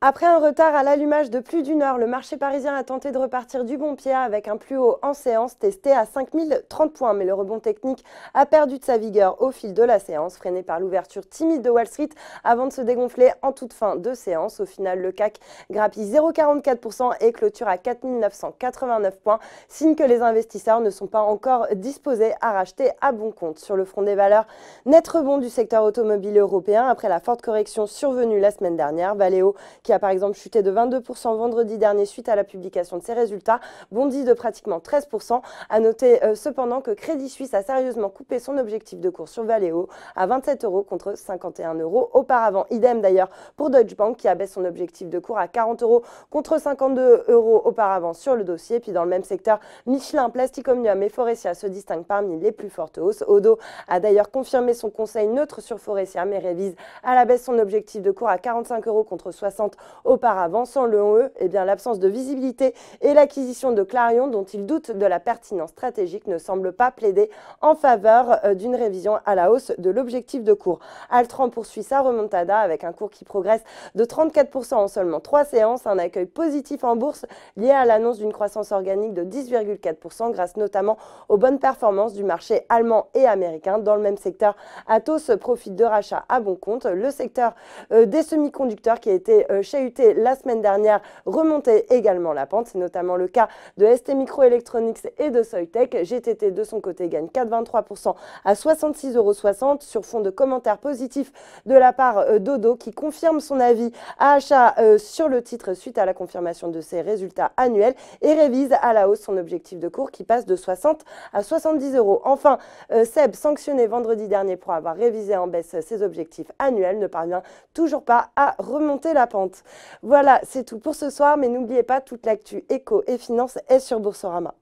Après un retard à l'allumage de plus d'une heure, le marché parisien a tenté de repartir du bon pied avec un plus haut en séance testé à 5030 points. Mais le rebond technique a perdu de sa vigueur au fil de la séance, freiné par l'ouverture timide de Wall Street avant de se dégonfler en toute fin de séance. Au final, le CAC grappille 0,44% et clôture à 4989 points, signe que les investisseurs ne sont pas encore disposés à racheter à bon compte. Sur le front des valeurs, net rebond du secteur automobile européen après la forte correction survenue la semaine dernière. Valeo, qui a par exemple chuté de 22% vendredi dernier suite à la publication de ses résultats, bondit de pratiquement 13%. À noter cependant que Crédit Suisse a sérieusement coupé son objectif de cours sur Valeo à 27 € contre 51 € auparavant. Idem d'ailleurs pour Deutsche Bank qui abaisse son objectif de cours à 40 € contre 52 € auparavant sur le dossier. Puis dans le même secteur, Michelin, Plastic Omnium et Faurecia se distinguent parmi les plus fortes hausses. Odo a d'ailleurs confirmé son conseil neutre sur Faurecia mais révise à la baisse son objectif de cours à 45 € contre 60 auparavant. Sans le E, l'absence de visibilité et l'acquisition de Clarion, dont il doute de la pertinence stratégique, ne semble pas plaider en faveur d'une révision à la hausse de l'objectif de cours. Altran poursuit sa remontada avec un cours qui progresse de 34% en seulement 3 séances, un accueil positif en bourse lié à l'annonce d'une croissance organique de 10,4% grâce notamment aux bonnes performances du marché allemand et américain. Dans le même secteur, Atos profite de rachats à bon compte. Le secteur des semi-conducteurs qui a été chahuté la semaine dernière remontait également la pente. C'est notamment le cas de STMicroelectronics et de Soitec. GTT de son côté gagne 4,23% à 66,60 € sur fond de commentaires positifs de la part d'Odo qui confirme son avis à achat sur le titre suite à la confirmation de ses résultats annuels et révise à la hausse son objectif de cours qui passe de 60 à 70 €. Enfin, SEB, sanctionné vendredi dernier pour avoir révisé en baisse ses objectifs annuels, ne parvient toujours pas à remonter la pente. Voilà, c'est tout pour ce soir, mais n'oubliez pas, toute l'actu éco et finance est sur Boursorama.